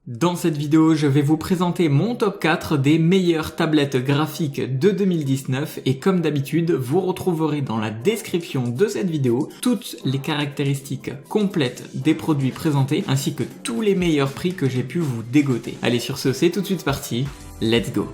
Dans cette vidéo, je vais vous présenter mon top 4 des meilleures tablettes graphiques de 2019 et comme d'habitude, vous retrouverez dans la description de cette vidéo toutes les caractéristiques complètes des produits présentés ainsi que tous les meilleurs prix que j'ai pu vous dégoter. Allez, sur ce, c'est tout de suite parti, let's go!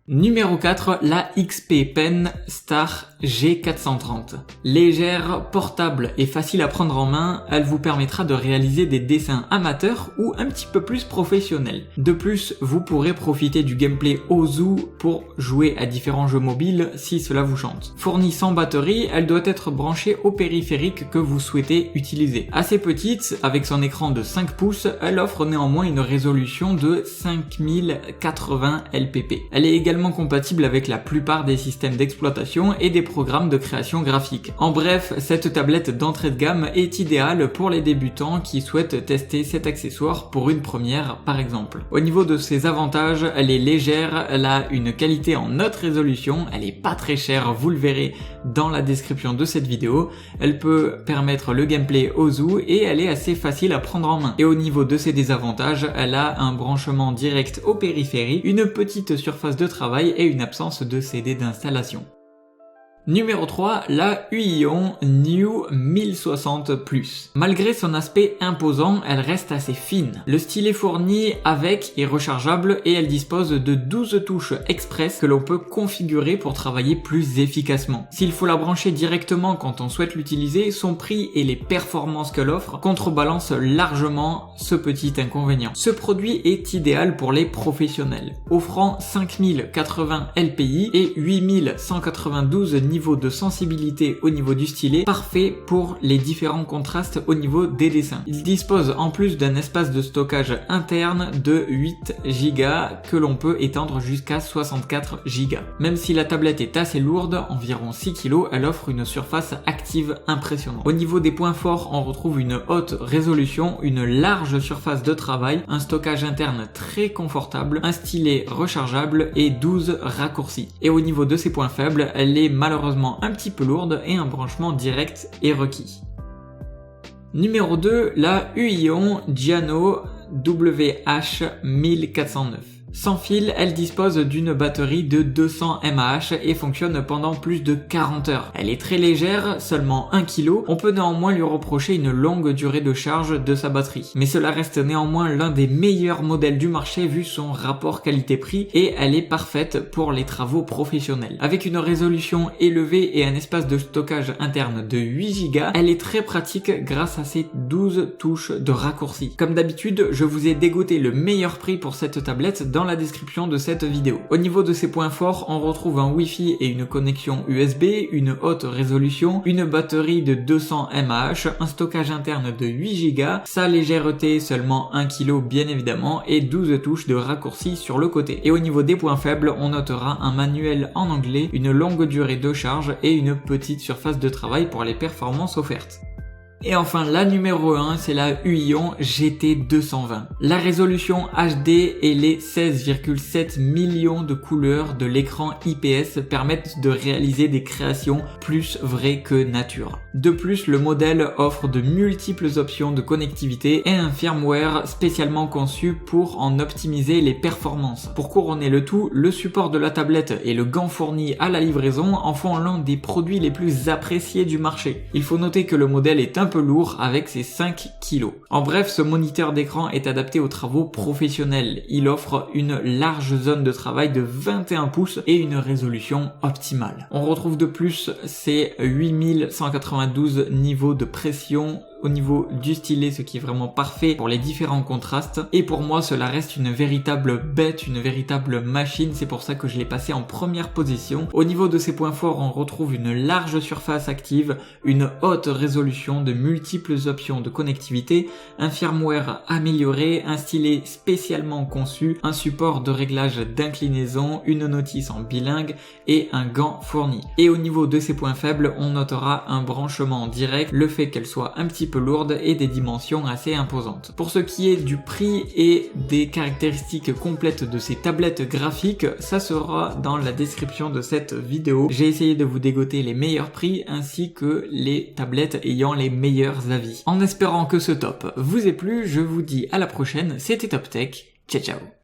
Numéro 4, la XP Pen Star G430. Légère, portable et facile à prendre en main, elle vous permettra de réaliser des dessins amateurs ou un petit peu plus professionnels. De plus, vous pourrez profiter du gameplay Ozu pour jouer à différents jeux mobiles si cela vous chante. Fournie sans batterie, elle doit être branchée au périphérique que vous souhaitez utiliser. Assez petite, avec son écran de 5 pouces, elle offre néanmoins une résolution de 5080 LPP. Elle est également compatible avec la plupart des systèmes d'exploitation et des programmes de création graphique. En bref, cette tablette d'entrée de gamme est idéale pour les débutants qui souhaitent tester cet accessoire pour une première par exemple. Au niveau de ses avantages, elle est légère, elle a une qualité en haute résolution, elle est pas très chère, vous le verrez dans la description de cette vidéo, elle peut permettre le gameplay Ozu et elle est assez facile à prendre en main. Et au niveau de ses désavantages, elle a un branchement direct au périphérie, une petite surface de travail et une absence de CD d'installation. Numéro 3, la Huion New 1060+. Malgré son aspect imposant, elle reste assez fine. Le stylet fourni avec est rechargeable et elle dispose de 12 touches express que l'on peut configurer pour travailler plus efficacement. S'il faut la brancher directement quand on souhaite l'utiliser, son prix et les performances qu'elle offre contrebalancent largement ce petit inconvénient. Ce produit est idéal pour les professionnels, offrant 5080 LPI et 8192 niveau de sensibilité au niveau du stylet, parfait pour les différents contrastes au niveau des dessins. Il dispose en plus d'un espace de stockage interne de 8 Go que l'on peut étendre jusqu'à 64 Go. Même si la tablette est assez lourde, environ 6 kg, elle offre une surface active impressionnante. Au niveau des points forts, on retrouve une haute résolution, une large surface de travail, un stockage interne très confortable, un stylet rechargeable et 12 raccourcis. Et au niveau de ses points faibles, elle est malheureusement un petit peu lourde et un branchement direct est requis. Numéro 2, la Huion Jiano WH1409. Sans fil, elle dispose d'une batterie de 200 mAh et fonctionne pendant plus de 40 heures. Elle est très légère, seulement 1 kg. On peut néanmoins lui reprocher une longue durée de charge de sa batterie. Mais cela reste néanmoins l'un des meilleurs modèles du marché vu son rapport qualité-prix et elle est parfaite pour les travaux professionnels. Avec une résolution élevée et un espace de stockage interne de 8 Go, elle est très pratique grâce à ses 12 touches de raccourci. Comme d'habitude, je vous ai dégoté le meilleur prix pour cette tablette dans la description de cette vidéo. Au niveau de ses points forts, on retrouve un Wi-Fi et une connexion USB, une haute résolution, une batterie de 200 mAh, un stockage interne de 8 Go, sa légèreté seulement 1 kg bien évidemment et 12 touches de raccourci sur le côté. Et au niveau des points faibles, on notera un manuel en anglais, une longue durée de charge et une petite surface de travail pour les performances offertes. Et enfin, la numéro 1, c'est la Huion GT220. La résolution HD et les 16,7 millions de couleurs de l'écran IPS permettent de réaliser des créations plus vraies que nature. De plus, le modèle offre de multiples options de connectivité et un firmware spécialement conçu pour en optimiser les performances. Pour couronner le tout, le support de la tablette et le gant fourni à la livraison en font l'un des produits les plus appréciés du marché. Il faut noter que le modèle est un peu lourd avec ses 5 kg. En bref, ce moniteur d'écran est adapté aux travaux professionnels. Il offre une large zone de travail de 21 pouces et une résolution optimale. On retrouve de plus ses 8192 niveaux de pression au niveau du stylet, ce qui est vraiment parfait pour les différents contrastes. Et pour moi, cela reste une véritable bête, une véritable machine. C'est pour ça que je l'ai passé en première position. Au niveau de ses points forts, on retrouve une large surface active, une haute résolution, de multiples options de connectivité, un firmware amélioré, un stylet spécialement conçu, un support de réglage d'inclinaison, une notice en bilingue et un gant fourni. Et au niveau de ses points faibles, on notera un branchement direct, le fait qu'elle soit un petit peu lourde et des dimensions assez imposantes. Pour ce qui est du prix et des caractéristiques complètes de ces tablettes graphiques, ça sera dans la description de cette vidéo. J'ai essayé de vous dégoter les meilleurs prix ainsi que les tablettes ayant les meilleurs avis. En espérant que ce top vous ait plu, je vous dis à la prochaine, c'était Top Tech, ciao ciao.